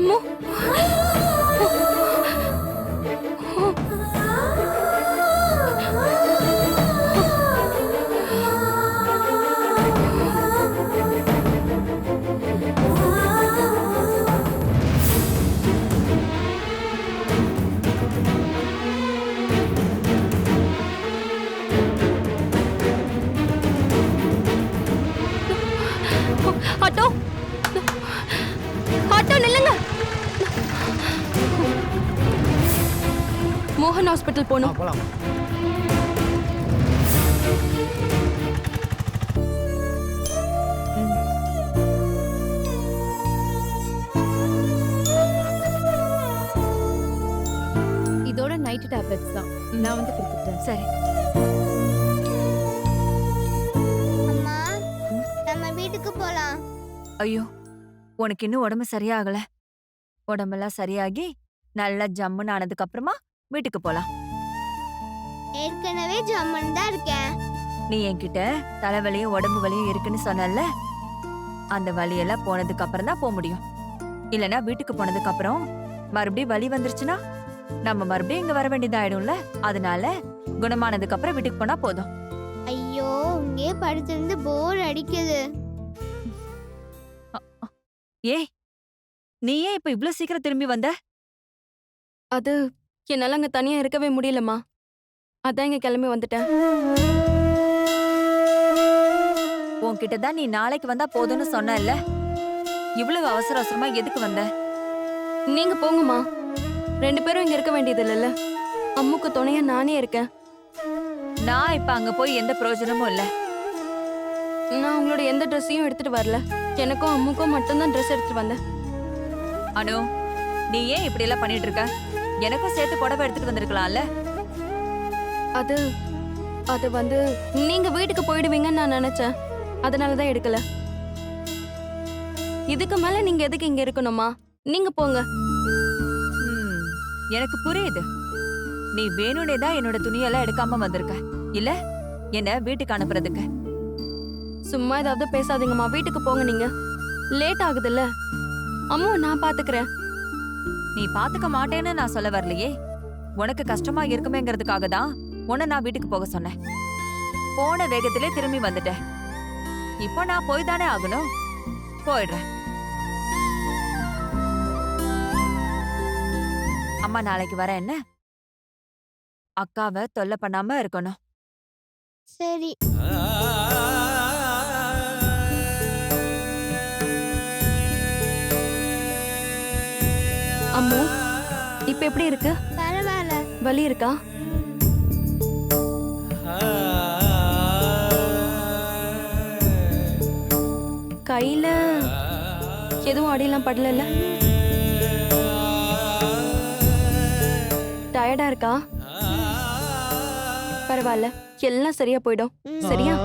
Ammu auto auto நில்லுங்க. மோகன் hospital போகணும். போலாம். இதோட நைட் டேப்லெட்ஸ் தான் நான் வந்து கொடுத்துட்டேன். சரி. அம்மா நம்ம வீட்டுக்கு போலாம். ஐயோ, உனக்கு இன்னும் உடம்பு சரியாகல. உடம்பெல்லாம் சரியாகி நல்லா ஜம்முன்னு ஆனதுக்கு அப்புறமா வீட்டுக்கு போலாம். ஏற்கனவே ஜம்முன்னு தான் இருக்கேன். நீ என்கிட்ட தலைவலியும் உடம்பு வலியும் இருக்குன்னு சொன்னல, அந்த வலியெல்லாம் போனதுக்கு அப்புறம் தான் போக முடியும். இல்லனா வீட்டுக்கு போனதுக்கு அப்புறம் மறுபடியும் வலி வந்துருச்சுன்னா நம்ம மறுபடியும் இங்க வர வேண்டியதாயிடும்ல. அதனால குணமானதுக்கு அப்புறம் வீட்டுக்கு போனா போதும். ஐயோ இங்கே படுத்திருந்து போர் அடிக்குது. ஏய், நீ ஏன் இப்ப இவ்ளோ சீக்கிரம் திரும்பி வந்த? அது என்னால அங்க தனியா இருக்கவே முடியலம்மா. அதான் இங்க கிளம்பி வந்துட்டேன். உன்கிட்ட தான் நீ நாளைக்கு வந்தா போதும்னு சொன்னல்ல. இவ்வளவு அவசர அவசரமா எதுக்கு வந்த? நீங்க போங்கம்மா. 2 பேரும் இங்க இருக்க வேண்டியது இல்லைல்ல. அம்முக்கு துணையா நானே இருக்கேன். நான் இப்ப அங்க போய் எந்த பிரயோஜனமும் இல்ல. நான் உங்களோட எந்த ட்ரெஸ்ஸையும் எடுத்துட்டு வரல. எனக்கும் அம்முக்கும் மட்டும்தான் ட்ரெஸ் எடுத்துட்டு வந்தேன். அனு, நீ ஏன் இப்படி எல்லாம் பண்ணிட்டு இருக்க? எனக்கும் சேர்த்து புடவை எடுத்துட்டு வந்திருக்கலாம்ல. அது அது வந்து நீங்க வீட்டுக்கு போயிடுவீங்கன்னு நான் நினைச்சேன். அதனாலதான் எடுக்கல. இதுக்கு மேல நீங்க எதுக்கு இங்க இருக்கணுமா? நீங்க போங்க. எனக்கு புரியுது. நீ வேணும்னே தான் என்னோட துணியெல்லாம் எடுக்காம வந்திருக்க இல்ல, என்ன வீட்டுக்கு அனுப்புறதுக்கு. சும்மா ஏதாவது பேசாதீங்கம்மா. வீட்டுக்கு போங்க. நீங்க லேட் ஆகுதுல்ல. அம்மு நான் பாத்துக்கிறேன். நீ பாத்துக்க மாட்டேன்னு நான் சொல்ல வரலையே. உனக்கு கஷ்டமா இருக்குமேங்கிறதுக்காக தான் உன்னை நான் வீட்டுக்கு போக சொன்னேன். போன வேகத்திலே திரும்பி வந்துட்டேன். இப்போ நான் போய் தானே ஆகணும். போயிடுறேன். அம்மா நாளைக்கு வர என்ன? அக்காவை தொல்லை பண்ணாம இருக்கணும். சரி. அம்மு இப்ப எப்படி இருக்கு? பரவாயில்ல. வலி இருக்கா? கையில எதுவும் அடியெல்லாம் படல. டயர்டா இருக்கா? பரவாயில்ல, எல்லாம் சரியா போயிடும். சரியா?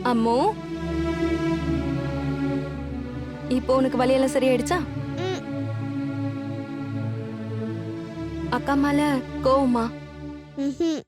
அம்மு, இப்போ உனக்கு வலியெல்லாம் சரியாயிடுச்சா? அக்கா மேல கோவமா? ம்ஹும்.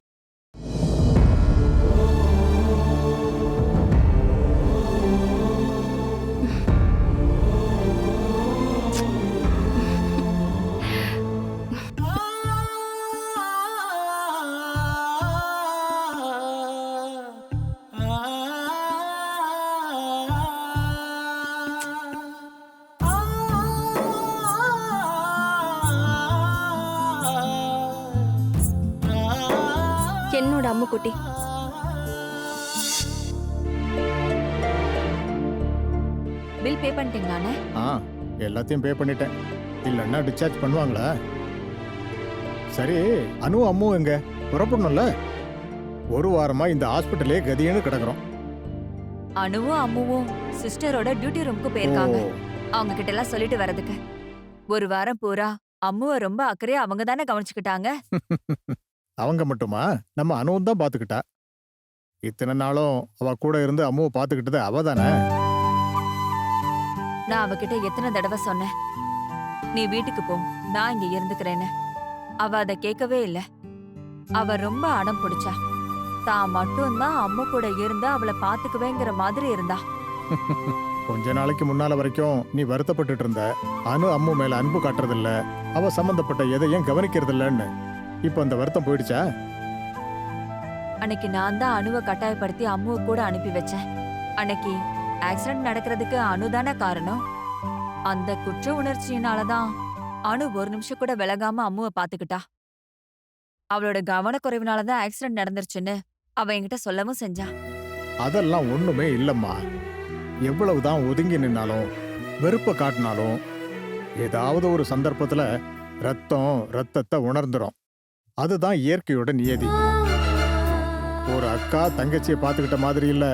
என்னோட அம்முக்குட்டி. Bill pay பண்ணிட்டீங்களாண்ணே? எல்லாத்தையும் பே பண்ணிட்டேன். இல்லைன்னா டிஸ்சார்ஜ் பண்ணுவாங்களா? சரி, அனு அம்மு எங்க புறப்படணும்ல? ஒரு வாரமா இந்த ஹாஸ்பிட்டலே கதியன்னு கிடக்குறோம். அனுவும் அம்முவும் சிஸ்டரோட டியூட்டி ரூமுக்கு போயிருக்காங்க. அவங்க கிட்ட எல்லாம் சொல்லிட்டு வர்றதுக்கு. ஒரு வாரம் பூரா அம்முவ ரொம்ப அக்கறையா அவங்க தானே கவனிச்சுக்கிட்டாங்க. அவங்க மட்டுமா, நம்ம அனுவும் தான் பாத்துக்கிட்டா. இத்தனை நாளும் அவ கூட இருந்து அம்முவை பாத்துக்கிட்டது அவ தானே. நான் அவகிட்ட எத்தனை தடவை சொன்னேன், நீ வீட்டுக்கு போ, நான் இங்க இருந்துக்கிறேன்னு. அவ அதை கேட்கவே இல்ல. அவ ரொம்ப அடம் பிடிச்சா. தான் மட்டும்தான் அம்மா கூட இருந்தா அவளை பாத்துக்குவேங்கிற மாதிரி இருந்தா. கொஞ்ச நாளைக்கு முன்னால வரைக்கும் நீ வருத்தப்பட்டுட்டு இருந்த. அனு அம்மு மேல அன்பு காட்டுறதில்ல, அவ சம்பந்தப்பட்ட எதையும் கவனிக்கிறது இல்லன்னு. இப்ப அந்த வருத்தம் போயிடுச்சா? அன்னைக்கு நான் தான் அணுவை கட்டாயப்படுத்தி அம்முவை கூட அனுப்பி வச்சேன். அன்னைக்கு ஆக்சிடென்ட் நடக்கிறதுக்கு அணுதானே காரணம். அந்த குற்ற உணர்ச்சியினாலதான் அணு ஒரு நிமிஷம் கூட விலகாம அம்முவை பாத்துக்கிட்டா. அவளோட கவனக்குறைவினாலதான் ஆக்சிடென்ட் நடந்துருச்சுன்னு அவ என்கிட்ட சொல்லவும் செஞ்சா. அதெல்லாம் ஒண்ணுமே இல்லம்மா. எவ்வளவுதான் ஒதுங்கி நின்னாலும் வெறுப்ப காட்டினாலும் ஏதாவது ஒரு சந்தர்ப்பத்துல ரத்தத்தை உணர்ந்துரும். அதுதான் இயற்கையோட நியதி. ஒரு அக்கா தங்கச்சியை பாத்துக்கிட்ட மாதிரி இல்ல,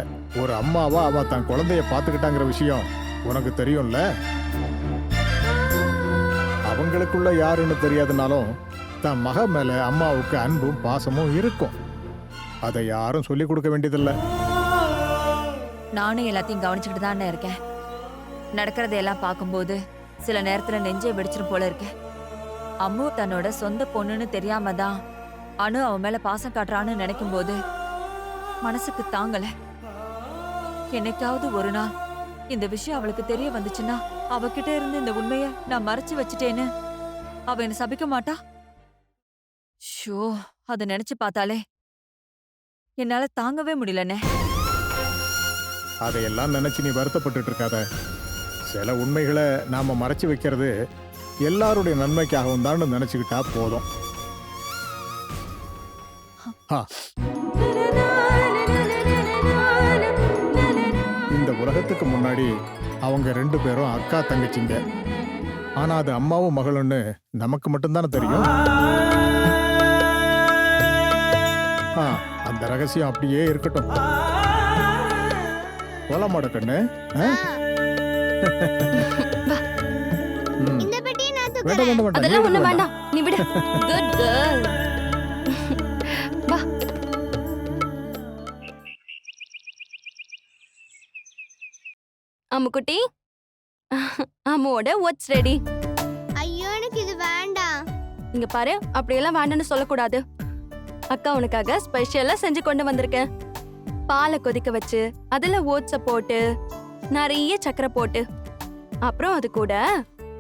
ஒரு அம்மாவா அவ தன் குழந்தைய பாத்துக்கிட்டாங்கிற விஷயம் உனக்கு தெரியும்ல. அவங்களுக்குள்ள யாருன்னு தெரியாதுனாலும் தன் மக மேல அம்மாவுக்கு அன்பும் பாசமும் இருக்கும். அதை யாரும் சொல்லி கொடுக்க வேண்டியதில்ல. நானும் எல்லாத்தையும் கவனிச்சுக்கிட்டு தானே இருக்கேன். நடக்கிறதையெல்லாம் பார்க்கும்போது சில நேரத்துல நெஞ்சே வெடிச்சிரும் போல இருக்கு. அம்மு தன்னோட சொந்த பொண்ணுன்னு தெரியாம தான் அணு அவன் மேல பாசம் காட்டுறான்னு நினைக்கும் போது மனசுக்கு தாங்கல. என்னைக்காவது ஒரு நாள் இந்த விஷயம் அவளுக்கு தெரிய வந்துச்சுன்னா அவகிட்ட இருந்து இந்த உண்மைய நான் மறைச்சு வச்சுட்டேன்னு அவ என்ன சபிக்க மாட்டா? ஷோ, அதை நினைச்சு பார்த்தாலே என்னால தாங்கவே முடியலனே. அதையெல்லாம் நினைச்சு நீ வருத்தப்பட்டு இருக்காத. சில உண்மைகளை நாம மறைச்சு வைக்கிறது எல்லாருடைய நன்மைக்காகவும் தான் நினைச்சுக்கிட்டா போதும். இந்த உலகத்துக்கு முன்னாடி அவங்க 2 பேரும் அக்கா தங்கச்சிங்க. ஆனா அது அம்மாவும் மகளும்னு நமக்கு மட்டும்தானே தெரியும். அந்த ரகசியம் அப்படியே இருக்கட்டும். போலாமாட கண்ணு? இந்த பெட்டியை நான் வேண்டாம் தூக்குறேன். வேண்டாம் வேண்டாம். அதெல்லாம் ஒண்ணு வேண்டாம், நீ விடு. Good girl. வா. அம்முக்குட்டி, அம்முவோட வாட்ஸ் ரெடி. ஐயோ எனக்கு இது வேண்டாம். இங்க பாரு, அப்படியெல்லாம் வேண்டாம்னு சொல்லக்கூடாது. அக்கா உனக்காக ஸ்பெஷலா செஞ்சு கொண்டு வந்திருக்கேன். பாலை கொதிக்க வச்சு அதுல ஓட்ஸ போட்டு நிறைய சக்கரை போட்டு அப்புறம் அது கூட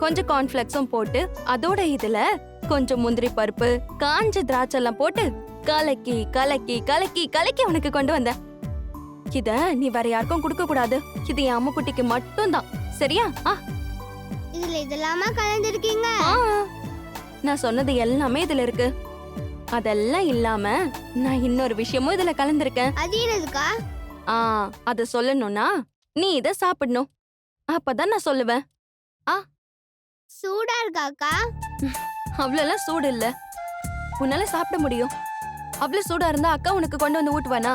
கொஞ்சம் கார்ன்ஃபிளெக்ஸும் போட்டு அதோட இதுல கொஞ்சம் முந்திரி பருப்பு காஞ்ச திராட்சை எல்லாம் போட்டு கலக்கி கலக்கி கலக்கி கலக்கி உனக்கு கொண்டு வந்தேன். இத நீ வேற யாருக்கும் கொடுக்க கூடாது. இது என் அம்முக்குட்டிக்கு மட்டும்தான், சரியா? இதுல இதெல்லாமா கலந்துருக்கீங்க? நான் சொன்னது எல்லாமே இதுல இருக்கு. அதெல்லாம் இல்லாம நான் இன்னொரு விஷயமும் இதுல கலந்திருக்கேன். அது என்னதுக்கா? அத சொல்லணும்னா நீ இத சாப்பிடணும். அப்பதான் நான் சொல்லுவேன். சூடா இருக்காக்கா? அவ்வளவு சூடு இல்ல, உன்னால சாப்பிட முடியும். அவ்வளவு சூடா இருந்தா அக்கா உனக்கு கொண்டு வந்து ஊட்டுவானா?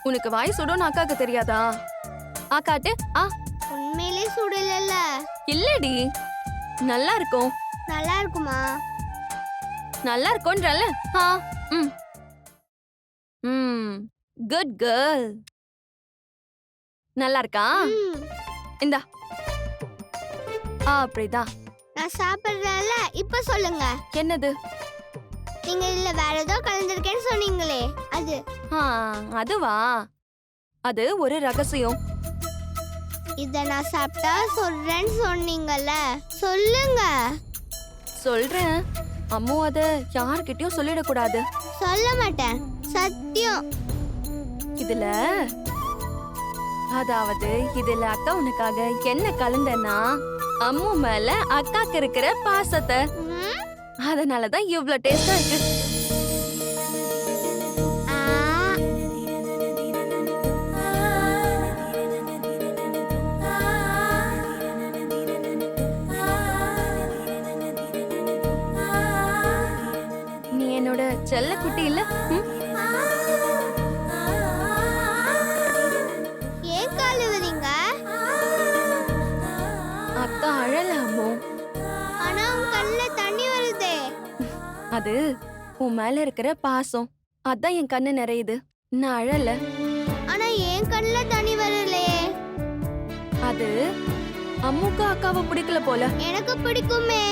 உனக்கு வாய் சுடும்னு அக்காக்கு தெரியாதா? காட்டு. உண்மையிலே சூடு இல்லல்ல? இல்லடி, நல்லா இருக்கும். நல்லா இருக்குமா? நல்லா இருக்கும்ன்றல. Good girl. நல்லா இருக்கா? இந்தா. அப்படிதான். நான் சாப்பிடுறேன்ல, இப்ப சொல்லுங்க. என்னது? நீங்க இல்ல வேற ஏதோ கலந்துருக்கேன்னு சொன்னீங்களே, அது? அதுவா? அது ஒரு ரகசியம். இத நான் சாப்பிட்டா சொல்றேன்னு சொன்னீங்கல்ல, சொல்லுங்க. சொல்றேன். அம்மு அத யார்கிட்டயும் சொல்லிடக்கூடாது. சொல்ல மாட்டேன், சத்தியம். இதுல அக்கா உனக்காக என்ன கலந்தனா அம்மு மேல அக்காக்கு இருக்கிற பாசத்தை. அதனாலதான் இவ்வளவு டேஸ்டா இருக்கு. நீ என்னோட செல்ல குட்டி இல்ல? அக்கா அது உன் மேல இருக்கிற பாசம். அதான் என் கண்ணு நிறையுது. நான் அழல. ஆனா என் கண்ணுல தண்ணி வரலையே. அது அம்முக்கு அக்காவை பிடிக்கல போல. எனக்கு பிடிக்குமே,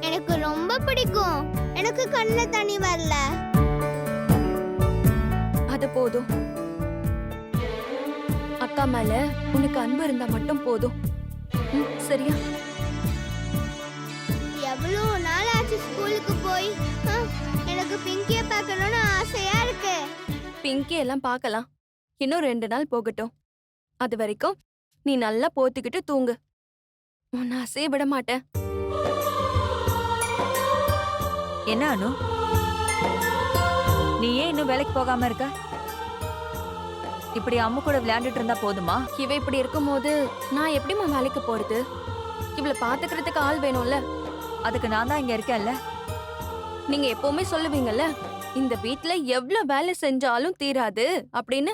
எனக்கு ரொம்ப பிடிக்கும். எனக்கு கண்ணுல தண்ணி வரல. அது போதும். அக்கா மேல உனக்கு அன்பு இருந்தா மட்டும் போதும். சரியா? எவ்வளவு நாள் ஆச்சு ஸ்கூலுக்கு போய். எனக்கு பிங்கிய பார்க்கணும்னு ஆசையா இருக்கு. பிங்கி எல்லாம் பார்க்கலாம். இன்னும் 2 நாள் போகட்டும். அது வரைக்கும் நீ நல்லா போத்திக்கிட்டு தூங்கு. உன்னை அசைய விட மாட்டேன். என்ன அனு, நீ ஏன் இன்னும் வேலைக்கு போகாம இருக்க? இப்படி அம்மு கூட விளையாண்டுட்டு இருந்தா போதுமா? இவ இப்படி இருக்கும்போது நான் எப்படிம்மா வேலைக்கு போறது? இவளை பாத்துக்கிறதுக்கு ஆள் வேணும்ல. அதுக்கு நான் தான் இங்க இருக்கேன்ல. நீங்க எப்பவுமே சொல்லுவீங்கல்ல, இந்த வீட்ல எவ்வளவு வேலை செஞ்சாலும் தீராது அப்படின்னு.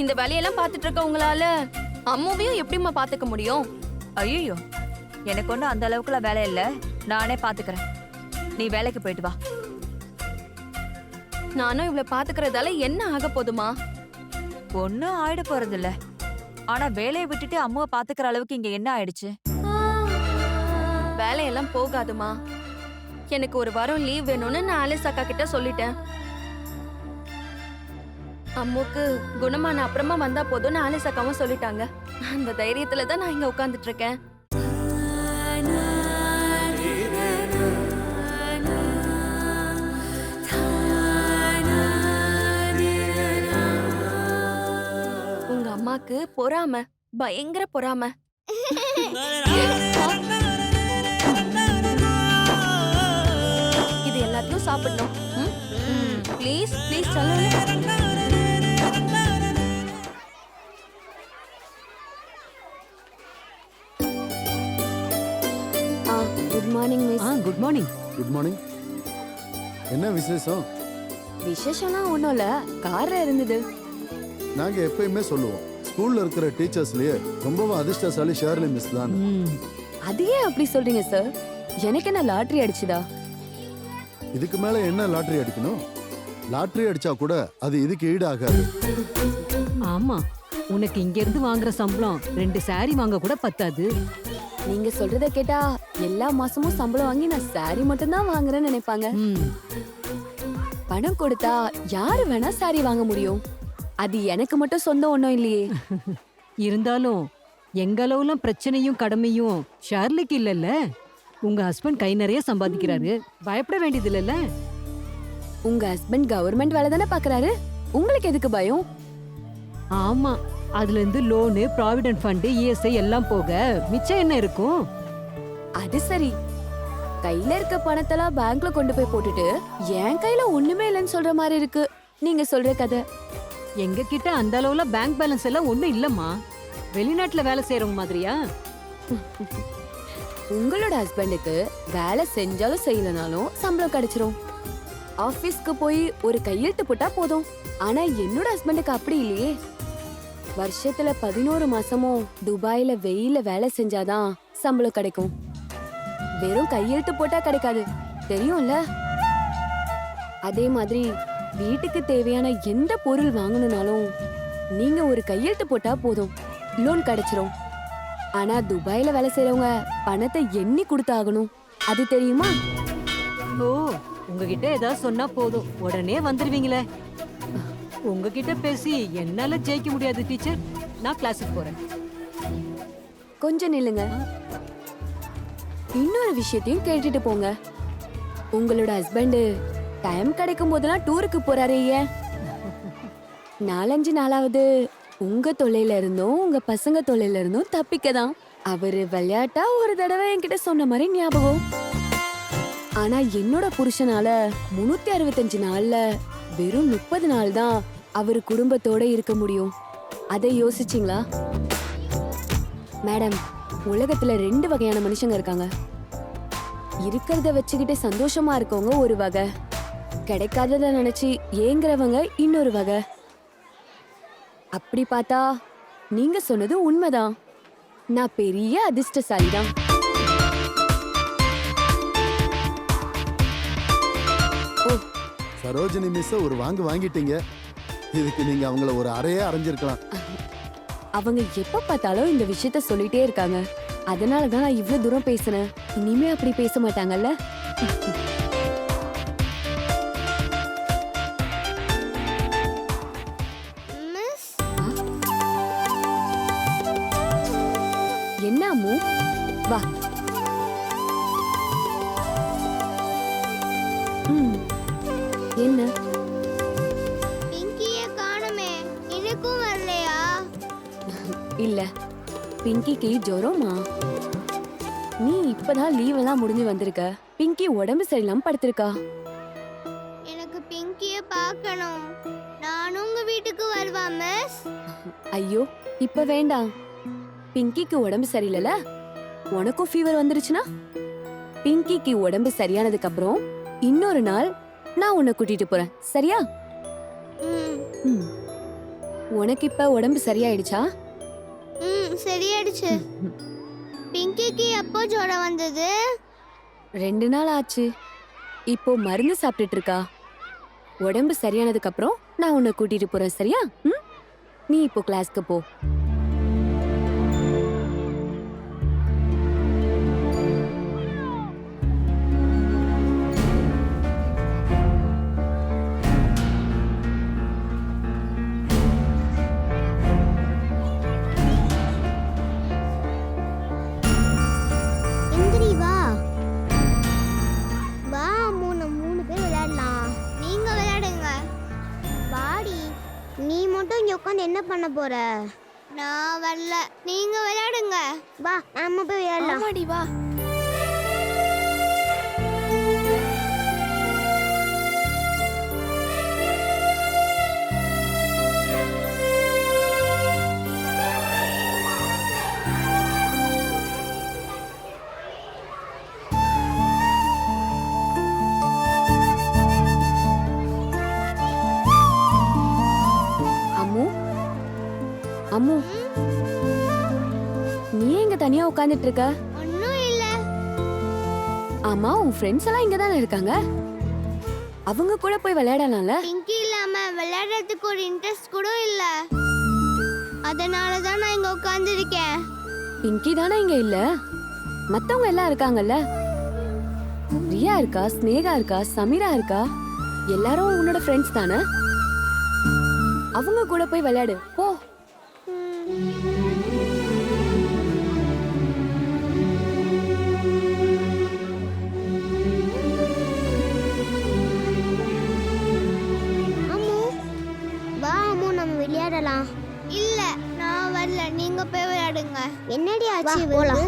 இந்த வேலையெல்லாம் பாத்துட்டு இருக்க உங்களால அம்மாவையும் எப்படிம்மா பாத்துக்க முடியும்? ஐயோ, எனக்கு ஒன்றும் அந்த அளவுக்குலாம் வேலை இல்ல. நானே பாத்துக்கிறேன். நீ வேலைக்கு போயிட்டு வா. நானும் இவளை பாத்துக்கிறதால என்ன ஆக போதுமா? ஒன்னும் ஆயிட போறது இல்ல. ஆனா வேலையை விட்டுட்டு அம்மாவை பாத்துக்கிற அளவுக்கு இங்க என்ன ஆயிடுச்சு? வேலையெல்லாம் போகாதுமா. எனக்கு ஒரு வாரம் லீவ் வேணும்னு நான் ஆலிஸ் அக்கா கிட்ட சொல்லிட்டேன். அம்முக்கு குணமான அப்புறமா வந்தா போதும்னு ஆலிஸ் அக்காவும் சொல்லிட்டாங்க. அந்த தைரியத்துல தான் நான் இங்க உட்கார்ந்துட்டு இருக்கேன். உங்க அம்மாக்கு பொறாம, பயங்கர பொறாம. இது எல்லாத்தையும் சாப்பிடணும். ப்ளீஸ் ப்ளீஸ் சொல்லுங்க. Good morning miss. Good morning. Good morning. என்ன விசேஷம்? விசேஷம்லாம் ஒன்றும் இல்லை, காரில் இருந்தது. நாங்கள் எப்பயுமே சொல்லுவோம், ஸ்கூல்ல இருக்கிற டீச்சர்ஸ்லயே ரொம்பவும் அதிர்ஷ்டசாலி ஷேர்லி மிஸ் தான். அது ஏன் அப்படி சொல்றீங்க சார்? எனக்கு என்ன லாட்டரி அடிச்சுதா? இதுக்கு மேல என்ன லாட்டரி அடிக்கணும்? லாட்டரி அடிச்சா கூட அது இதுக்கு ஈடு ஆகாது. ஆமா, உனக்கு இங்க இருந்து வாங்குற சம்பளம் 2 saree வாங்க கூட பத்தாது. நீங்க சொல்றத கேட்டா எல்லா மாசமும் சம்பளம் வாங்கி நான் சாரி மட்டும் தான் வாங்குறேன்னு நினைப்பாங்க. பணம் கொடுத்தா யாரு வேணா சாரி வாங்க முடியும். அது எனக்கு மட்டும் சொந்தம் ஒண்ணும் இல்லையே. இருந்தாலும் எங்க அளவுலாம் பிரச்சனையும் கடமையும் ஷார்லிக்கு இல்லல்ல. உங்க ஹஸ்பண்ட் கை நிறைய சம்பாதிக்கிறாரு, பயப்பட வேண்டியது இல்லல்ல. உங்க ஹஸ்பண்ட் கவர்மெண்ட் வேலை தானே பாக்குறாரு, உங்களுக்கு எதுக்கு பயம்? ஆமா, அதுல இருந்து லோனு, ப்ராவிடென்ட் ஃபண்ட், இஎஸ்ஐ எல்லாம் போக மிச்சம் என்ன இருக்கும்? அது சரி, கையில இருக்க பணத்தெல்லாம் பேங்க்ல கொண்டு போய் போட்டுட்டு என் கையில ஒண்ணுமே இல்லைன்னு சொல்ற மாதிரி இருக்கு நீங்க சொல்ற கதை. எங்க கிட்ட அந்த அளவுல பேங்க் பேலன்ஸ் எல்லாம் ஒண்ணும் இல்லம்மா. வெளிநாட்டுல வேலை செய்யறவங்க மாதிரியா? உங்களோட ஹஸ்பண்டுக்கு வேலை செஞ்சாலும் செய்யலனாலும் சம்பளம் கிடைச்சிரும். ஆபீஸ்க்கு போய் ஒரு கையெழுத்து போட்டா போதும். ஆனா என்னோட ஹஸ்பண்டுக்கு அப்படி இல்லையே. வருஷத்துல 11 மாசமும் துபாயில வெயில வேலை செஞ்சாதான் சம்பளம் கிடைக்கும். வெறும் கையெழுத்து போட்டா கிடைக்காது, தெரியும்ல. அதே மாதிரி வீட்டுக்கு தேவையான எந்த பொருள் வாங்கணும்னாலும் நீங்க ஒரு கையெழுத்து போட்டா போதும், லோன் கிடைச்சிரும். ஆனா துபாயில வேலை செய்யறவங்க பணத்தை எண்ணி கொடுத்தாகணும், அது தெரியுமா? ஓ, உங்ககிட்ட ஏதாவது சொன்னா போதும் உடனே வந்துருவீங்களே. உங்ககிட்ட பேசி என்னால ஜெயிக்க முடியாது டீச்சர். நான் கிளாஸுக்கு போறேன். கொஞ்சம் நில்லுங்க, இன்னொரு விஷயத்தையும் கேட்டுட்டு போங்க. உங்களோட ஹஸ்பண்ட் டைம் கிடைக்கும் போதெல்லாம் டூருக்கு போறாரு. ஏன் 4-5 நாளாவது உங்க தொல்லையில இருந்தும் உங்க பசங்க தொல்லையில இருந்தும் தப்பிக்கதான். அவரு விளையாட்டா ஒரு தடவை என்கிட்ட சொன்ன மாதிரி ஞாபகம். ஆனா என்னோட புருஷனால 365 நாள்ல வெறும் 30 நாள் தான் அவரு குடும்பத்தோட இருக்க முடியும். அதை யோசிச்சிங்களா மேடம்? உலகத்துல 2 வகையான மனுஷங்க இருக்காங்க. இருக்கிறத வச்சுக்கிட்டு சந்தோஷமா இருக்கவங்க ஒரு வகை, கிடைக்காதத நினைச்சு ஏங்குறவங்க இன்னொரு வகை. அப்படி பார்த்தா நீங்க சொன்னது உண்மைதான். நான் பெரிய அதிர்ஷ்டசாலி தான். சரோஜினி மிஸ் ஒரு வாங்கிட்டீங்க. இதுக்கு நீங்க அவங்கள ஒரு அறையே அரைஞ்சிருக்கலாம். அவங்க எப்ப பார்த்தாலும் இந்த விஷயத்த சொல்லிட்டே இருக்காங்க. அதனாலதான் நான் இவ்ளோ தூரம் பேசுனேன். இனிமே அப்படி பேச மாட்டாங்கல்ல? மிஸ் என்ன அம்மு? வா. என்ன? பிங்கியை காணுமே, எனக்கும் வரலையா? இல்ல, பிங்கிக்கு ஜுரமா? நீ இப்பதான் லீவ் எல்லாம் முடிஞ்சு வந்திருக்க. பிங்கி உடம்பு சரியில்லாம படுத்திருக்கா. எனக்கு பிங்கியை பார்க்கணும். நானும் உங்க வீட்டுக்கு வருவா மிஸ்? ஐயோ, இப்ப வேண்டாம். பிங்கிக்கு உடம்பு சரியில்லைல, உனக்கும் ஃபீவர் வந்துருச்சுன்னா பிங்கிக்கு உடம்பு சரியானதுக்கு அப்புறம் இன்னொரு நாள் நான் உன்னை கூட்டிட்டு போறேன், சரியா? ம் ம். உனக்கு இப்ப உடம்பு சரியாயிடுச்சா? சரியாயிடுச்சு. பிங்கிக்கு எப்போ ஜுரம் வந்தது? 2 நாள் ஆச்சு. இப்போ மருந்து சாப்பிட்டுட்டு இருக்கா. உடம்பு சரியானதுக்கு அப்புறம் நான் உன்னை கூட்டிட்டு போறேன், சரியா? ம்? நீ இப்போ கிளாஸ்க்கு போ. எந்திரி வா. வா அம்மு, நம்ம 3 பேர் விளையாடலாம். நீங்க விளையாடுங்க. வாடி. நீ மட்டும் இங்க உட்காந்து என்ன பண்ண போற? நான் வரல, நீங்க விளையாடுங்க. வா நம்ம போய் விளையாடலாம். ஆமாடி வா. அம்மு, அம்மு, நீ எங்க தனியா உட்கார்ந்துட்டு இருக்க? ஒண்ணும் இல்ல. ஆமா, உன் ஃப்ரெண்ட்ஸ் எல்லாம் இங்க தானே இருக்காங்க. அவங்க கூட போய் விளையாடலாம்ல? பிங்கி இல்லாம விளையாடுறதுக்கு ஒரு இன்ட்ரெஸ்ட் கூட இல்ல. அதனால தான் நான் இங்க உட்கார்ந்திருக்கேன். பிங்கி தானே இங்க இல்ல, மத்தவங்க எல்லாம் இருக்காங்கல்ல. ரியா இருக்கா, ஸ்னேகா இருக்கா, சமீரா இருக்கா. எல்லாரும் உன்னோட ஃப்ரெண்ட்ஸ் தானே. அவங்க கூட போய் விளையாடு போ. அம்மு, வா அம்மு, நம்ம விளையாடலாம். இல்ல, நான் வரல, நீங்க போய் விளையாடுங்க. என்னடி ஆச்சு? போலாம்.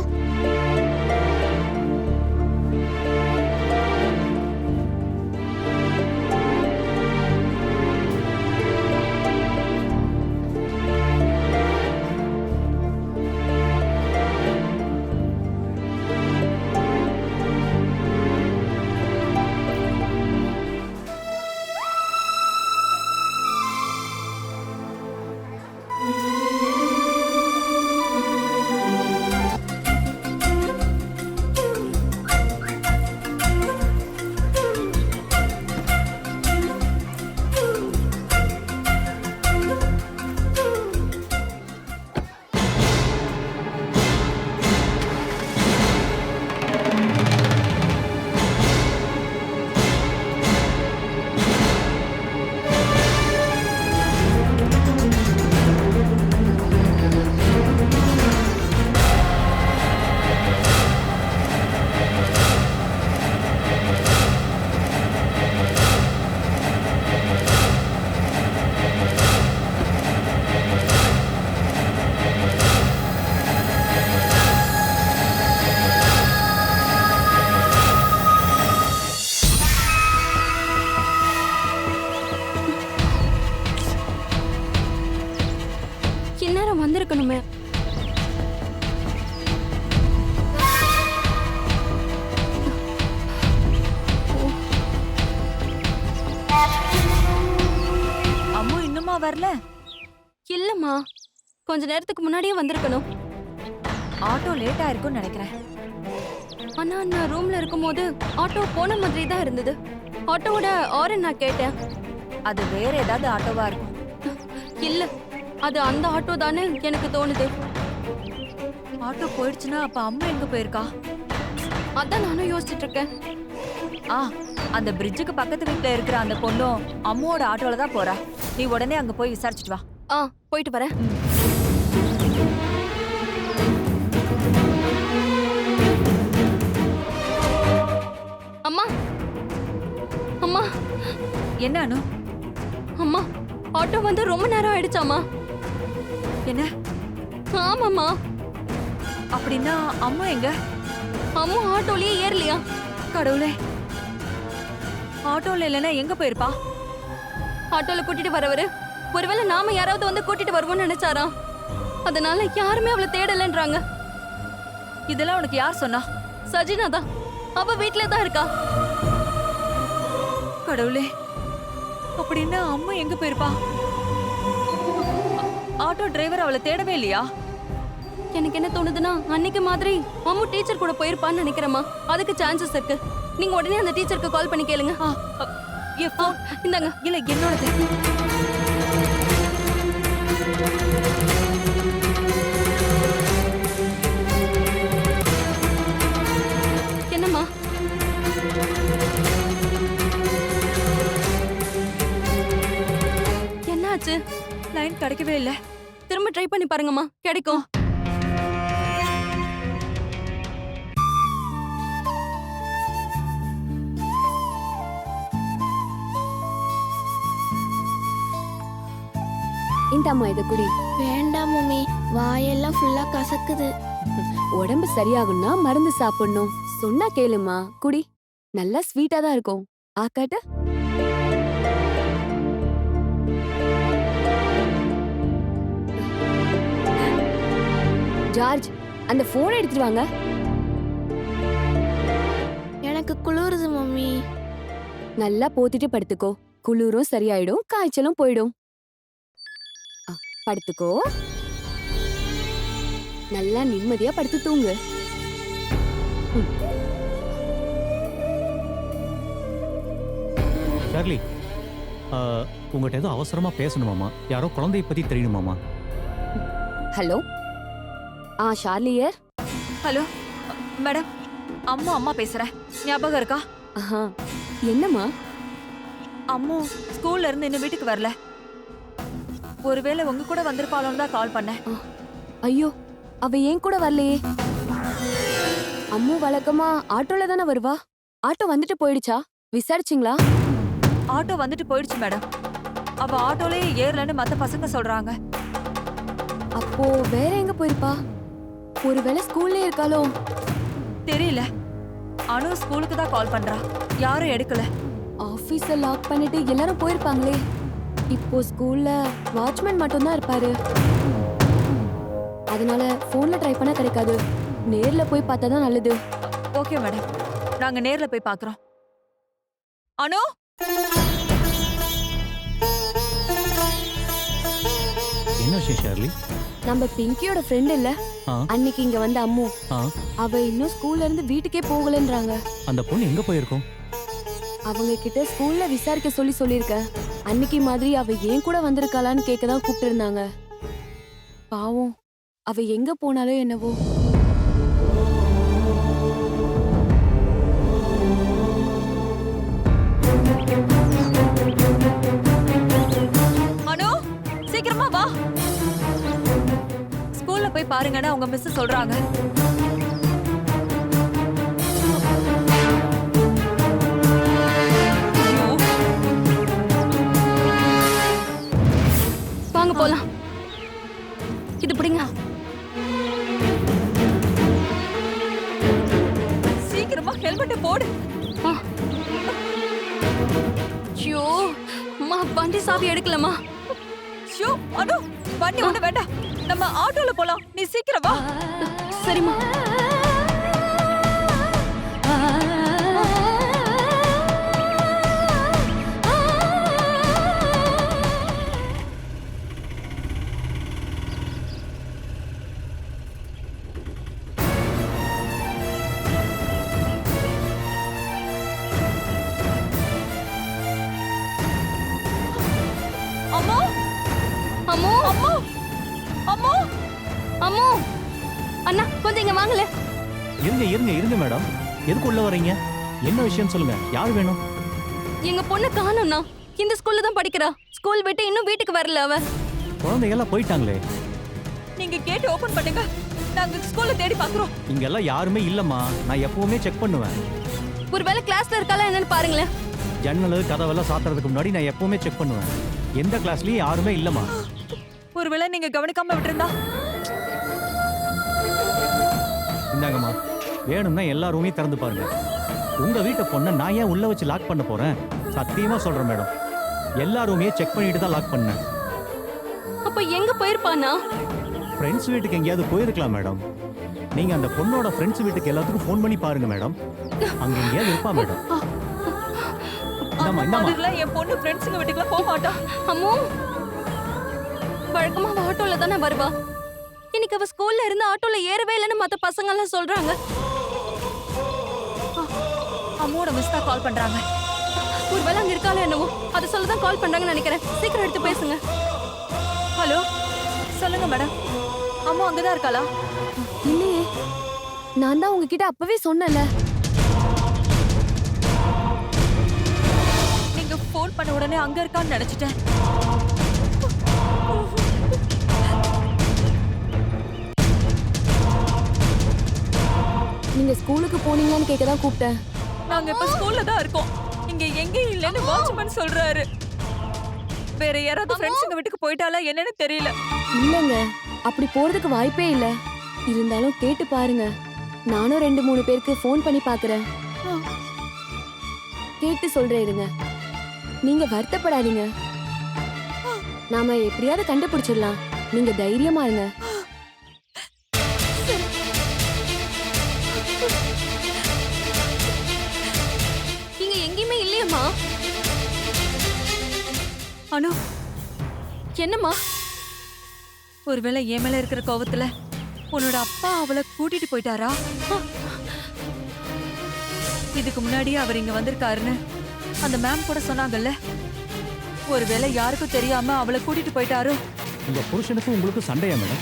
இந்நேரம் வந்திருக்கணுமே. அம்மு இன்னுமா வரல? இல்லம்மா, கொஞ்ச நேரத்துக்கு முன்னாடியே வந்திருக்கணும். ஆட்டோ லேட் ஆயிருக்கும்னு நினைக்கிறேன். ஆனா நான் ரூம்ல இருக்கும்போது ஆட்டோ போன மாதிரி தான் இருந்தது. ஆட்டோவோட ஆரன் நான் கேட்டேன். அது வேற ஏதாவது ஆட்டோவா இருக்கும். இல்ல, அது அந்த ஆட்டோ தானே எனக்கு தோணுது. ஆட்டோ போயிடுச்சுன்னா அப்ப அம்மா எங்க போயிருக்கா? அதான் நானும் யோசிச்சுட்டு இருக்கேன். ஆ, அந்த பிரிட்ஜுக்கு பக்கத்து வீட்ல இருக்கிற அந்த பொண்ணும் அம்மாவோட ஆட்டோல தான் போறா. நீ உடனே அங்க போய் விசாரிச்சுட்டு வா. போயிட்டு வரேன். அம்மா, அம்மா, என்ன அனு? அம்மா, ஆட்டோ வந்து ரொம்ப நேரம் ஆயிடுச்சாமா? என்ன? ஆமாம்மா. அப்படின்னா அம்மா எங்க? அம்மா ஆட்டோலயே ஏறலையா? கடவுளே, ஆட்டோல இல்லைன்னா எங்க போயிருப்பா? ஆட்டோல கூட்டிட்டு வரவரு ஒருவேளை நாம யாராவது வந்து கூட்டிட்டு வருவோம்னு நினைச்சாரா? அதனால யாருமே அவளை தேடலன்றாங்க. இதெல்லாம் உனக்கு யார் சொன்னா? சஜினா தான். அவ வீட்ல தான் இருக்கா. கடவுளே, அப்படின்னா அம்மா எங்க போயிருப்பா? ஆட்டோ டிரைவர் அவளை தேடவே இல்லையா? எனக்கு என்ன தோணுதுன்னா, அன்னைக்கு மாதிரி அம்மு டீச்சர் கூட போயிருப்பான்னு நினைக்கிறேம்மா. அதுக்கு சான்சஸ் இருக்கு. நீங்க உடனே அந்த டீச்சருக்கு கால் பண்ணி கேளுங்க. இந்தாங்க. இல்ல, என்னோடது. என்னம்மா? என்னாச்சு? லைன் கிடைக்கவே இல்ல. திரும்ப ட்ரை பண்ணி பாருங்கம்மா, கிடைக்கும். இந்தாம்மா இத குடி. வேண்டாம் மம்மி, வாயெல்லாம் ஃபுல்லா கசக்குது. உடம்பு சரியாகும்னா மருந்து சாப்பிடணும். சொன்னா கேளுமா, குடி. நல்லா ஸ்வீட்டா தான் இருக்கும். ஆக்காட்டு. ஜார்ஜ், அந்த போன் எடுத்துட்டு வாங்க. எனக்கு குளிருது மம்மி. நல்லா போத்திட்டு படுத்துக்கோ. குளிரும் சரியாயிடும், காய்ச்சலும் போயிடும். படுத்துக்கோ. நல்லா நிம்மதியா படுத்து தூங்கு. சார்லி, உங்கள்கிட்ட ஏதோ அவசரமா பேசணுமாமா? யாரோ குழந்தைய பத்தி தெரியணுமாமா? ஹலோ, ஷார்லியர். ஹலோ மேடம், அம்மா பேசுறேன். ஞாபகம் இருக்கா? என்னம்மா? அம்மா ஸ்கூல்ல இருந்து இன்னும் வீட்டுக்கு வரல. ஒருவேளை உங்க கூட வந்திருப்பாளோன்னு தான் கால் பண்ணேன். ஐயோ, அவ ஏன் கூட வரலையே? அம்மு வழக்கமா ஆட்டோல தானே வருவா. ஆட்டோ வந்துட்டு போயிடுச்சா? விசாரிச்சிங்களா? ஆட்டோ வந்துட்டு போயிடுச்சு மேடம். அவ ஆட்டோலயே ஏறலன்னு மத்த பசங்க சொல்றாங்க. அப்போ வேற எங்க போயிருப்பா? ஒருவேளை ஸ்கூல்ல இருக்காளோ? தெரியல. அனு ஸ்கூலுக்கு தான் கால் பண்றா, யாரும் எடுக்கல. ஆபீஸ லாக் பண்ணிட்டு எல்லாரும் போயிருப்பாங்களே. இப்போ ஸ்கூல்ல வாட்ச்மேன் மட்டும் தான் இருப்பாரு. அதனால போன்ல ட்ரை பண்ணா கிடைக்காது. நேர்ல போய் பார்த்தா தான் நல்லது. ஓகே மேடம், நாங்க நேர்ல போய் பார்க்கறோம். அனு, என்ன விஷயம் ஷார்லி? நம்ம பிங்கியோட ஃப்ரெண்ட் இல்ல, அன்னைக்கு இங்க வந்த அம்மு, அவ இன்னும் ஸ்கூல்ல இருந்து வீட்டுக்கே போகலன்றாங்க. அந்த பொண்ணு எங்க போயிருக்கோம்? அவங்க கிட்ட ஸ்கூல்ல விசாரிக்க சொல்லிருக்க. அன்னைக்கு மாதிரி அவ ஏன் கூட வந்திருக்காளான்னு கேட்க தான் கூப்பிட்டு இருந்தாங்க. பாவம், அவ எங்க போனாலோ என்னவோ. அனு, சீக்கிரமா வா. ஸ்கூல்ல போய் பாருங்கன்னா உங்க மிஸ் சொல்றாங்க. வாங்க போலாம். இது பிடிங்க. சீக்கிரமா ஹெல்மெட் போடு. ஐயோ, அம்மா வண்டி சாவி எடுக்கலமா? ஷோ, அனு, வண்டி ஒண்ணு வேண்டாம், நம்ம ஆட்டோல போலாம். நீ சீக்கிரம் வா. சரிம்மா. அம்மா அம்மு அண்ணா கொஞ்சம் இங்க வாங்கல. இருங்க இருங்க இருங்க மேடம், எதுக்கு உள்ள வர்றீங்க? என்ன விஷயம் சொல்லுங்க, யார் வேணும்? எங்க பொண்ணு காணோம்ண்ணா. இந்த ஸ்கூல்ல தான் படிக்கிறா. ஸ்கூல் விட்டு இன்னும் வீட்டுக்கு வரல அவ. குழந்தைகள்லாம் போயிட்டாங்களே. நீங்க கேட் ஓபன் பண்ணுங்க, நாங்க ஸ்கூல்ல தேடி பாக்குறோம். இங்க எல்லாம் யாருமே இல்லம்மா, நான் எப்பவுமே செக் பண்ணுவேன். ஒருவேளை கிளாஸ்ல இருக்காளா என்னன்னு பாருங்களேன். ஜன்னல் கதவெல்லாம் சாத்துறதுக்கு முன்னாடி நான் எப்பவுமே செக் பண்ணுவேன். எந்த கிளாஸ்லயும் யாருமே இல்லம்மா. ஒருவேளை நீங்க கவனிக்காம விட்டுருந்தா. இந்தாங்கம்மா, வேணும்னா எல்லா ரூமையும் திறந்து பாருங்க. உங்க வீட்டை பொண்ணை நான் ஏன் உள்ள வச்சு லாக் பண்ண போறேன்? சத்தியமா சொல்றேன் மேடம், எல்லா ரூமையும் செக் பண்ணிட்டு தான் லாக் பண்ணேன். அப்ப எங்க போயிருப்பானா? ஃப்ரெண்ட்ஸ் வீட்டுக்கு எங்கேயாவது போயிருக்கலாம் மேடம். நீங்க அந்த பொண்ணோட ஃப்ரெண்ட்ஸ் வீட்டுக்கு எல்லாத்துக்கும் ஃபோன் பண்ணி பாருங்க மேடம், அங்க எங்கேயாவது இருப்பா மேடம். அதெல்லாம் என் பொண்ணு ஃப்ரெண்ட்ஸுங்க வீட்டுக்குலாம் போக மாட்டா. அம்மு வழக்கமா அவ ஆட்டோல தானே வருவா. இன்னைக்கு அவ ஸ்கூல்ல இருந்து ஆட்டோல ஏறவே இல்லைன்னு மத்த பசங்க எல்லாம் சொல்றாங்க. அம்மாவோட மிஸ் தான் கால் பண்றாங்க. ஒருவேளை அங்க இருக்காளோ என்னவோ, அதை சொல்லதான் கால் பண்றாங்கன்னு நினைக்கிறேன். சீக்கிரம் எடுத்து பேசுங்க. ஹலோ, சொல்லுங்க மேடம். அம்மா அங்கதான் இருக்காளா? இல்லையே, நான் தான் உங்ககிட்ட அப்பவே சொன்னேன்ல. நீங்க ஃபோன் பண்ண உடனே அங்க இருக்கான்னு நினைச்சிட்டேன். நீங்க ஸ்கூலுக்கு போனீங்களான்னு கேட்க தான் கூப்பிட்டேன். நாங்க இப்ப ஸ்கூல்ல தான் இருக்கோம். இங்க எங்கேயும் இல்லைன்னு வாட்ச்மேன் சொல்றாரு. வேற யாராவது ஃப்ரெண்ட்ஸுங்க வீட்டுக்கு போயிட்டாலா என்னன்னு தெரியல. இல்லங்க, அப்படி போறதுக்கு வாய்ப்பே இல்ல. இருந்தாலும் கேட்டு பாருங்க. நானும் 2-3 பேருக்கு ஃபோன் பண்ணி பாக்குறேன். கேட்டு சொல்றேன் இருங்க. நீங்க வருத்தப்படாதீங்க, நாம எப்படியாவது கண்டுபிடிச்சிடலாம். நீங்க தைரியமா இருங்க. இங்க எங்கேயுமே இல்லையம்மா. அனு, என்னம்மா? ஒருவேளை என் மேல இருக்கிற கோவத்துல உன்னோட அப்பா அவளை கூட்டிட்டு போயிட்டாரா? இதுக்கு முன்னாடி அவர் இங்க வந்திருக்காருன்னு அந்த மேம் கூட சொன்னாங்கல்ல. ஒருவேளை யாருக்கும் தெரியாம அவளை கூட்டிட்டு போயிட்டாரோ? உங்க புருஷனுக்கும் உங்களுக்கும் சண்டையா மேடம்?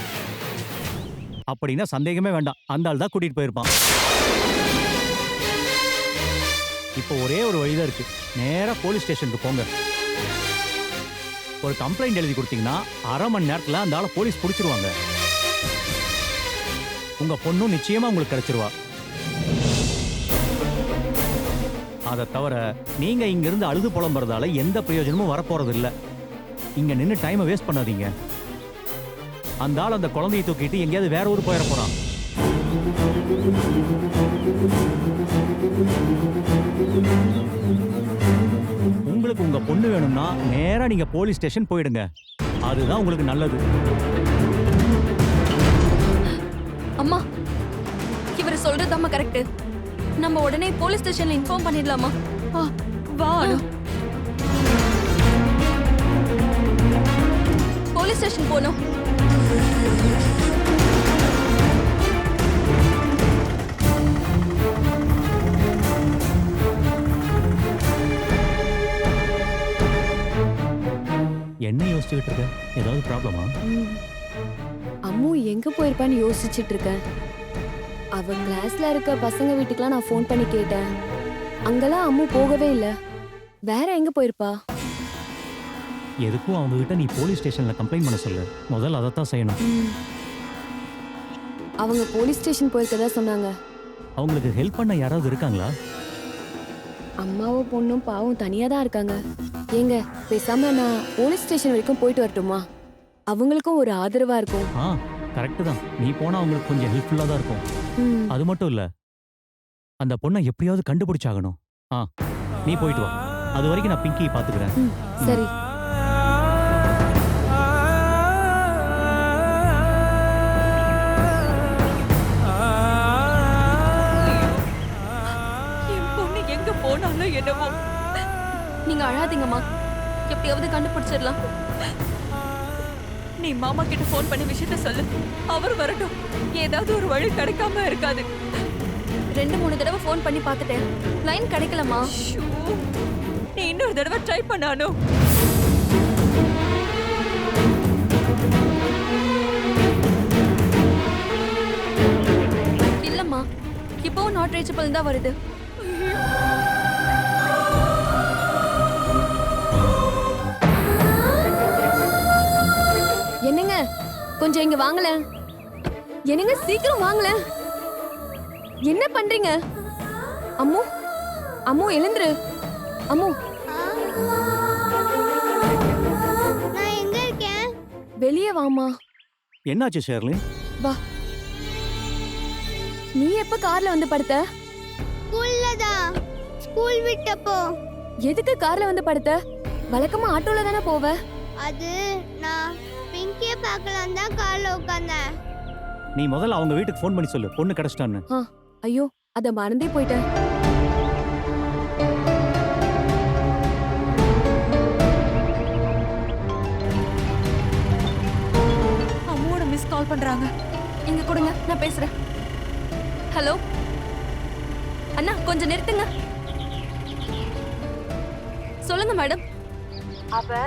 அப்படின்னா சந்தேகமே வேண்டாம், அந்த ஆள் தான் கூட்டிட்டு போயிருப்பான். இப்போ ஒரே ஒரு வழிதான் இருக்கு, நேரா போலீஸ் ஸ்டேஷனுக்கு போங்க. ஒரு கம்ப்ளைண்ட் எழுதி கொடுத்தீங்கன்னா 1/2 மணி நேரத்துல அந்த ஆளை போலீஸ் பிடிச்சிருவாங்க. உங்க பொண்ணும் நிச்சயமா உங்களுக்கு கிடைச்சிருவா. அதை தவிர நீங்க இங்க இருந்து அழுது புலம்புறதால எந்த பிரயோஜனமும் வரப்போறது இல்ல. இங்க நின்று டைமை வேஸ்ட் பண்ணாதீங்க. அந்த ஆள் அந்த குழந்தையை தூக்கிட்டு எங்கேயாவது வேற ஊர் போயிட போறான். உங்களுக்கு உங்க பொண்ணு வேணும்னா நேரா நீங்க போலீஸ் ஸ்டேஷன் போயிடுங்க, அதுதான் உங்களுக்கு நல்லது. அம்மா, இவர் சொல்றதாம்மா கரெக்ட். நம்ம உடனே போலீஸ் ஸ்டேஷன்ல இன்ஃபார்ம் பண்ணிடலாமா? வா அனு. போலீஸ் ஸ்டேஷன் போனோம். என்ன யோசிச்சுக்கிட்டு இருக்க? ஏதாவது ப்ராப்ளமா? அம்மு எங்க போயிருப்பான்னு யோசிச்சுட்டு இருக்கேன். அவ கிளாஸ்ல இருக்க பசங்க வீட்டுக்குலாம் நான் ஃபோன் பண்ணி கேட்டேன். அங்கெல்லாம் அம்மு போகவே இல்ல. வேற எங்க போயிருப்பா? எதுக்கும் அவங்க கிட்ட நீ போலீஸ் ஸ்டேஷன்ல கம்ப்ளைண்ட் பண்ண சொல்லு. முதல்ல அதைத்தான் செய்யணும். அவங்க போலீஸ் ஸ்டேஷன் போயிருக்கதா சொன்னாங்க. அவங்களுக்கு ஹெல்ப் பண்ண யாராவது இருக்காங்களா? அம்மாவும் பொண்ணும் பாவும் தனியா தான் இருக்காங்க. ஏங்க, பேசாம நான் போலீஸ் ஸ்டேஷன் வரைக்கும் போயிட்டு வரட்டுமா? அவங்களுக்கும் ஒரு ஆதரவா இருக்கும். கரெக்ட் தான், நீ போனா அவங்களுக்கு கொஞ்சம் ஹெல்ப்ஃபுல்லா தான் இருக்கும். அது மட்டும் இல்ல, அந்த பொண்ணை எப்படியாவது கண்டுபிடிச்சாகணும். நீ போயிட்டு வா, அது வரைக்கும் நான் பிங்கியை பாத்துக்கிறேன். சரி. என் பொண்ணு எங்க போனாலும் என்னவோ. நீங்க அழாதீங்கம்மா, எப்படியாவது கண்டுபிடிச்சிடலாம். நீ மாமா கிட்ட ஃபோன் பண்ணி விஷயத்த சொல்லு, அவர் வரட்டும். ஏதாவது ஒரு வழி கிடைக்காம இருக்காது. 2-3 தடவை ஃபோன் பண்ணி பார்த்துட்டேன், லைன் கிடைக்கலம்மா. நீ இன்னொரு தடவை ட்ரை பண்ணானோ? நாட் ரீச்சபிள் தான் வருது. என்னங்க கொஞ்சம் இங்க வாங்கல. என்னங்க சீக்கிரம் வாங்கல. என்ன பண்றீங்க? அம்மு அம்மு எழுந்துரு. அம்மு நான் எங்க இருக்கேன்? வெளியே வாமா. என்னாச்சு ஷெர்லின்? வா. நீ எப்ப கார்ல வந்து படுத்த? ஸ்கூல்ல தான். ஸ்கூல் விட்டப்போ. எதுக்கு கார்ல வந்து படுத்த? வழக்கமா ஆட்டோல தானே போவ. அது நான் பிங்கியை பார்க்கலாம் தான் கார்ல உட்கார்ந்தேன். நீ முதல்ல அவங்க வீட்டுக்கு ஃபோன் பண்ணி சொல்லு, பொண்ணு கிடைச்சிட்டான்னு. ஐயோ அத மறந்தே போயிட்டேன். அம்மாவோட மிஸ் கால் பண்றாங்க. இங்க கொடுங்க, நான் பேசுறேன். ஹலோ அண்ணா, கொஞ்சம் நிறுத்துங்க. சொல்லுங்க மேடம். அவ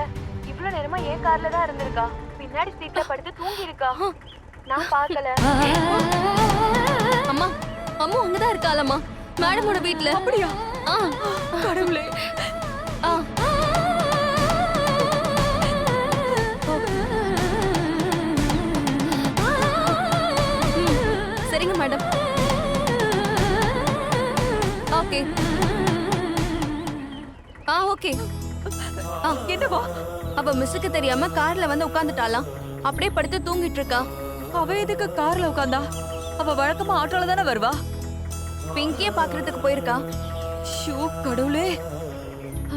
இவ்வளவு நேரமா ஏன் கார்ல தான் இருந்திருக்கா. பின்னாடி சீட்ல படுத்து தூங்கி இருக்கா. நான் பார்க்கல. அம்மா அம்மா அங்கதான் இருக்காளம்மா, மேடமோட வீட்ல. அப்படியா? கடவுளே. ஆ. சரிங்க மேடம். ஓகே. ஓகே. என்னவா? அவ மிஸ்ஸுக்கு தெரியாம கார்ல வந்து உட்கார்ந்துட்டாளாம். அப்படியே படுத்து தூங்கிட்டு இருக்கா. அவ எதுக்கு கார்ல உட்கார்ந்தா? அவ வழக்கமா ஆட்டோல தானே வருவா. பிங்கிய பாக்குறதுக்கு போயிருக்கா. ஷூ கடவுளே.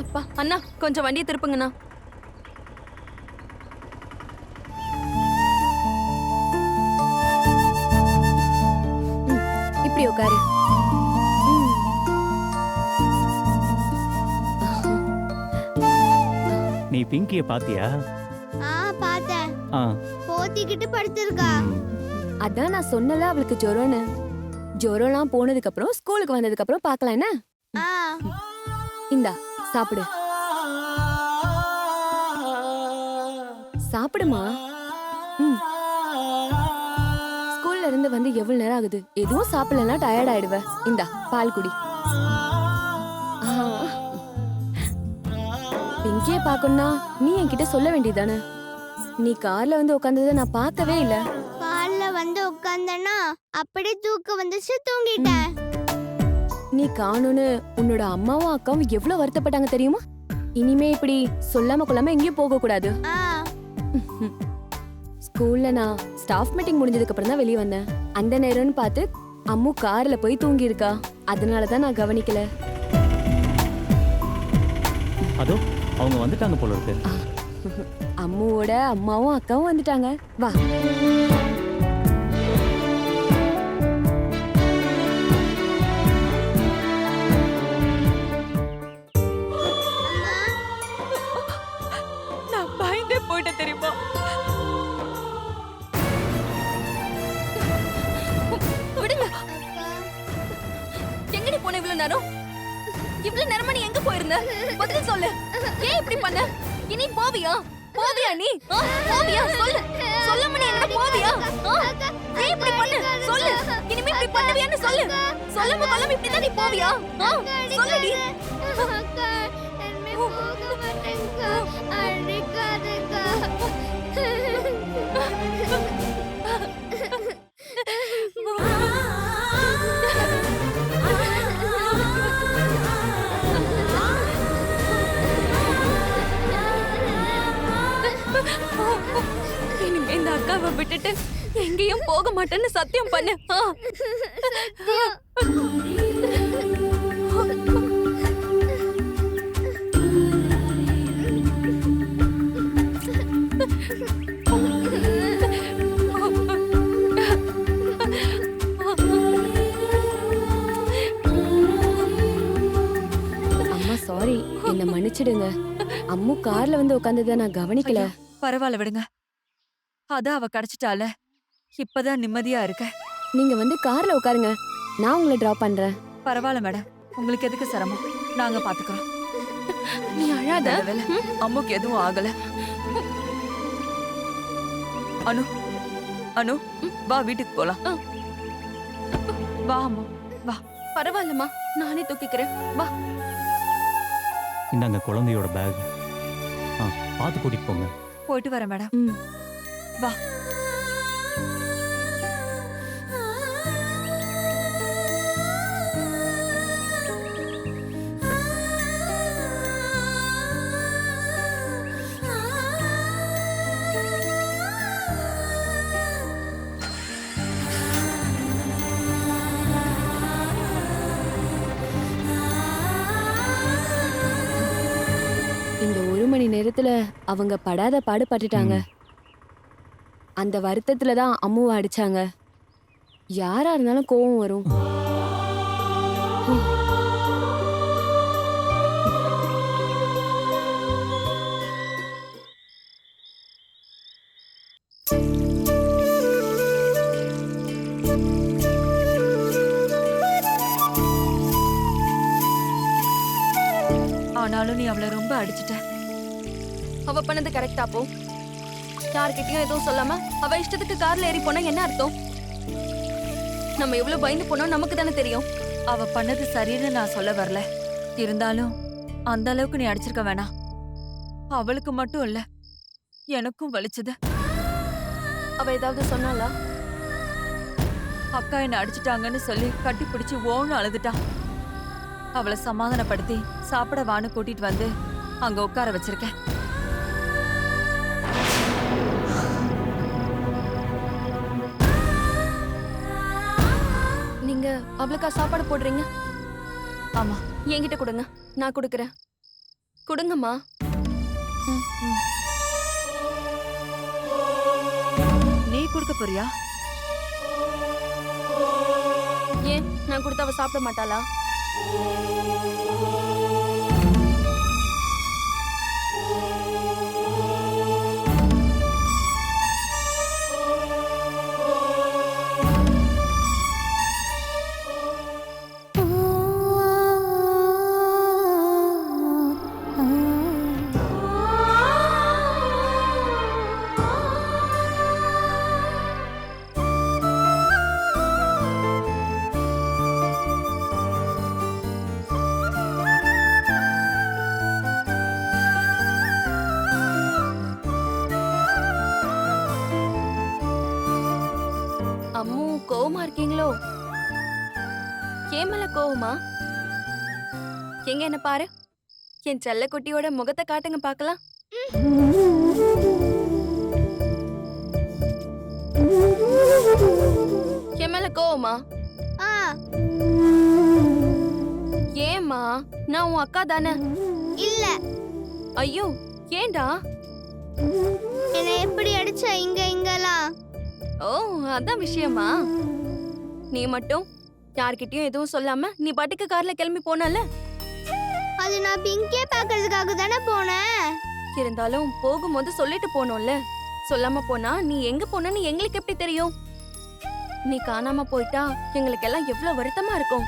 அப்பா அண்ணா, கொஞ்சம் வண்டியை திருப்புங்கண்ணா. இப்படி உட்காரு. நீ பிங்கிய பாத்தியா? பார்த்தேன். ஆ. போத்திக்கிட்டு படுத்திருக்கா. அதான் நான் சொன்னல அவளுக்கு ஜுரம்னு. ஜுரம்லாம் போனதுக்கு அப்புறம் ஸ்கூலுக்கு வந்ததுக்கு அப்புறம் பார்க்கலாம் என்ன? ஆ. இந்தா சாப்பிடு. சாப்பிடுமா. ஸ்கூல்ல இருந்து வந்து எவ்வளவு நேரம் ஆகுது? எதுவும் சாப்பிடலன்னா டயர்ட் ஆயிடுவ. இந்தா பால் குடி. பிங்கிய பாக்கணும்னா நீ என்கிட்ட சொல்ல வேண்டியதானே? நீ கார்ல வந்து உட்கார்ந்ததை நான் பார்க்கவே இல்ல. கார்ல வந்து உட்கார்ந்தனா அப்படியே தூக்கம் வந்துச்சு, தூங்கிட்டேன். நீ காணும்னு உன்னோட அம்மாவும் அக்காவும் எவ்வளவு வருத்தப்பட்டாங்க தெரியுமா? இனிமே இப்படி சொல்லாம கொள்ளாம எங்கேயும் போக கூடாது. ஆ. ஸ்கூல்ல நான் ஸ்டாஃப் மீட்டிங் முடிஞ்சதுக்கு அப்புறம் தான் வெளியே வந்தேன். அந்த நேரம்னு பார்த்து அம்மு கார்ல போய் தூங்கி இருக்கா. அதனாலதான் நான் கவனிக்கல. அதோ அவங்க வந்துட்டாங்க போல இருக்கு. அம்முவோட அம்மாவும் அக்காவும் வந்துட்டாங்க. வா. நான் பயந்தே போயிட்டேன் தெரியுமா? விடுங்க. எங்கடி போன இவ்வளவு நேரம்? இவ்வளவு நேரமா நீ எங்க போயிருந்த? பதில் சொல்லு. ஏன் இப்படி பண்ண? இனி போவியா? போவியா நீ? போவியா? சொல்லு. சொல்லாம நீ எங்க போவியா? ஏன் இப்படி பண்ண? சொல்லு. இனிமே இப்படி பண்ணுவியான்னு சொல்லு. சொல்லாம கொள்ளாம இப்படி தான் நீ போவியா? சொல்லுடி. அக்கா, இனிமே போக மாட்டேன்க்கா. அடிக்காதக்கா. இனிமே இந்த அக்காவை விட்டுட்டு எங்கேயும் போக மாட்டேன்னு சத்தியம் பண்ணு. அம்மா சாரி, என்ன மன்னிச்சிடுங்க. அம்மு கார்ல வந்து உட்கார்ந்ததை நான் கவனிக்கல. பரவாயில்ல விடுங்க. அதான் அவ கிடைச்சிட்டால. இப்பதான் நிம்மதியா இருக்க. நீங்க வந்து கார்ல உட்காருங்க, நான் உங்களை டிராப் பண்றேன். பரவாயில்ல மேடம், உங்களுக்கு எதுக்கு சிரமம்? நாங்க பாத்துக்கிறோம். நீ அழாத. நல்ல வேளை, அம்முக்கு எதுவும் ஆகல. அனு அனு வா வீட்டுக்கு போலாம். வா அம்மா வா. பரவாயில்லம்மா, நானே தூக்கிக்கிறேன். வா. இந்தாங்க குழந்தையோட பேக். பார்த்து கூட்டிட்டு போங்க. போயிட்டு வரேன் மேடம். ம். வா. இந்த 1 மணி நேரத்துல அவங்க படாத பாடு பட்டுட்டாங்க. அந்த வருத்தத்துல தான் அம்முவை அடிச்சாங்க. யாரா இருந்தாலும் கோவம் வரும். ஆனாலும் நீ அவளை ரொம்ப அடிச்சிட்ட. அவ பண்ணது கரெக்டா போ. யார்கிட்டயும் எதுவும் சொல்லாம அவ இஷ்டத்துக்கு கார்ல ஏறி போனா என்ன அர்த்தம்? நம்ம எவ்வளவு பயந்து போனோம் நமக்கு தானே தெரியும். அவ பண்ணது சரின்னு நான் சொல்ல வரல. இருந்தாலும் அந்த அளவுக்கு நீ அடிச்சிருக்க வேணாம். அவளுக்கு மட்டும் இல்ல, எனக்கும் வலிச்சது. அவ ஏதாவது சொன்னாளா? அக்கா என்ன அடிச்சிட்டாங்கன்னு சொல்லி கட்டி பிடிச்சு ஓன்னு அழுதுட்டா. அவளை சமாதானப்படுத்தி சாப்பிட வான்னு கூட்டிட்டு வந்து அங்க உட்கார வச்சிருக்கேன். நீங்க அவளுக்கா சாப்பாடு போடுறீங்க? ஆமா. என்கிட்ட கொடுங்க, நான் கொடுக்கறேன். கொடுங்கம்மா. நீ கொடுக்க போறியா? ஏன் நான் கொடுத்து அவ சாப்பிட மாட்டாளா? அம்மு கோவமா இருக்கீங்களோ? ஏன் மேல கோவமா? எங்க என்ன பாரு, என் செல்ல குட்டியோட முகத்தை காட்டுங்க பார்க்கலாம். என் மேல கோவமா? ஏம்மா, நான் உன் அக்கா தானே. இல்ல. ஐயோ, ஏண்டா? என்னை எப்படி அடிச்ச இங்கெல்லாம்? ஓ, அதான் விஷயமா? நீ மட்டும் யார்கிட்டயும் எதுவும் சொல்லாம நீ பாட்டுக்கு கார்ல கிளம்பி போனல. அது நான் பிங்கே பார்க்கிறதுக்காக தானே போனேன். இருந்தாலும் போகும்போது சொல்லிட்டு போனோம்ல. சொல்லாம போனா நீ எங்க போனன்னு எங்களுக்கு எப்படி தெரியும்? நீ காணாம போயிட்டா எங்களுக்கு எல்லாம் எவ்வளவு வருத்தமா இருக்கும்.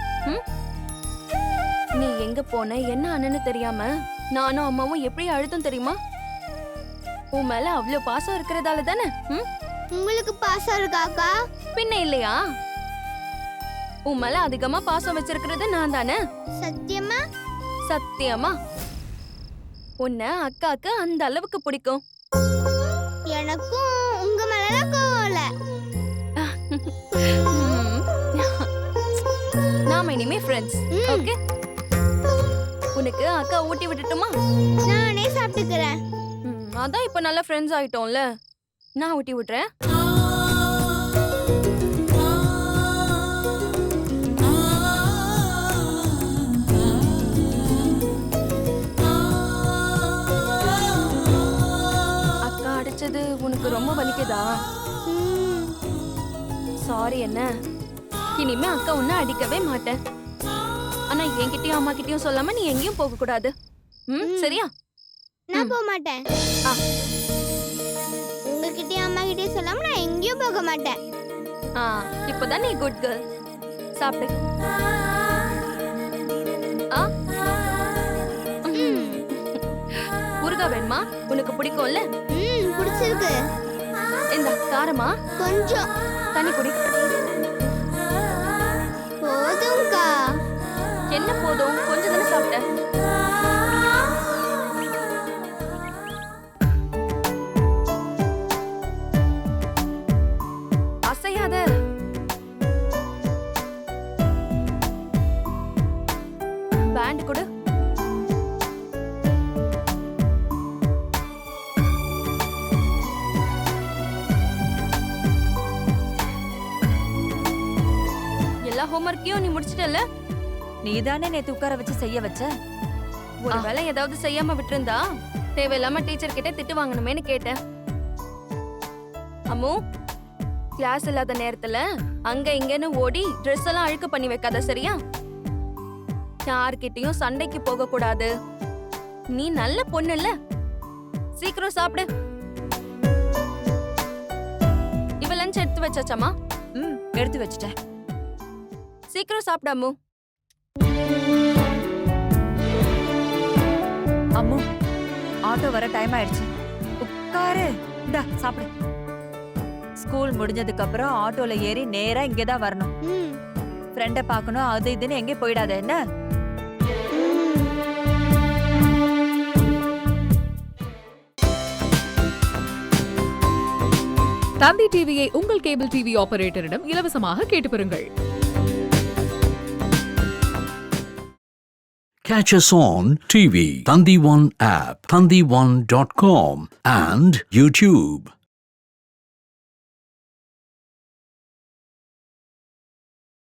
நீ எங்க போன என்ன ஆனன்னு தெரியாம நானும் அம்மாவும் எப்படி அழுதும் தெரியுமா? உன் மேல அவ்வளவு பாசம் இருக்கிறதால தானே. உங்களுக்கு பாசம் இருக்காக்கா? பின்ன இல்லையா? உன் மேல அதிகமா பாசம் வச்சிருக்கிறது நான் தானே. சத்தியமா? சத்தியமா. உன்னை அக்காக்கு அந்த அளவுக்கு பிடிக்கும். எனக்கும் உங்க மேல கோவம் இல்ல. நாம இனிமே ஃப்ரெண்ட்ஸ். ஓகே? உனக்கு அக்கா ஊட்டி விட்டுட்டுமா? நானே சாப்பிட்டுக்கிறேன். அதான் இப்ப நல்ல ஃப்ரெண்ட்ஸ் ஆயிட்டோம்ல. நான் ஊட்டி விட்டுறேன். அக்கா அடிச்சது உனக்கு ரொம்ப வலிக்குதா? சாரி. என்ன, இனிமே அக்கா உன்னை அடிக்கவே மாட்டேன். ஆனா என்கிட்டயும் அம்மா கிட்டயும் சொல்லாம நீ எங்கேயும் போக கூடாது. சரியா? நான் போக மாட்டேன். உங்ககிட்டயும் அம்மா கிட்டயும் சொல்லாம நான் எங்கேயும் போக மாட்டேன். இப்பதான் நீ குட் கேர்ள். சாப்பிடு. ஊறுகாய் வேணுமா? உனக்கு பிடிக்கும்ல? பிடிச்சிருக்கு. இந்த காரமா? கொஞ்சம். தண்ணி குடி. போதும்க்கா. என்ன போதும் கொஞ்சம் தானே சாப்பிட்டேன். அசையாத. பேண்ட் கொடு. எல்லா ஹோம்வொர்க்கையும் நீ முடிச்சிட்டல? நீதானே நேத்து உட்கார வச்சு செய்ய வச்ச. ஒருவேளை ஏதாவது செய்யாம விட்டுருந்தா தேவையில்லாம டீச்சர் கிட்ட திட்டு வாங்கணுமேன்னு கேட்டேன். அம்மு, கிளாஸ் இல்லாத நேரத்துல அங்க இங்கன்னு ஓடி ட்ரெஸ் எல்லாம் அழுக்கு பண்ணி வைக்காத, சரியா? யார்கிட்டயும் சண்டைக்கு போக கூடாது. நீ நல்ல பொண்ணு இல்ல? சீக்கிரம் சாப்பிடு. இவ லஞ்ச் எடுத்து வச்சாச்சாமா? எடுத்து வச்சுட்டேன். சீக்கிரம் சாப்பிடு அம்மு. அம்மு, ஆட்டோ வர டைம் ஆயிடுச்சு. உட்காரு. இந்தா சாப்பிடு. ஸ்கூல் முடிஞ்சதுக்கு அப்புறம் ஆட்டோல ஏறி நேரா இங்கதான் வரணும். ஃப்ரெண்ட பார்க்கணும், அது இதுன்னு எங்கே போயிடாத என்ன? தந்தி டிவியை உங்கள் கேபிள் டிவி ஆபரேட்டரிடம் இலவசமாக கேட்டு பெறுங்கள். Catch us on TV, Thandivan app, thandivan.com and YouTube.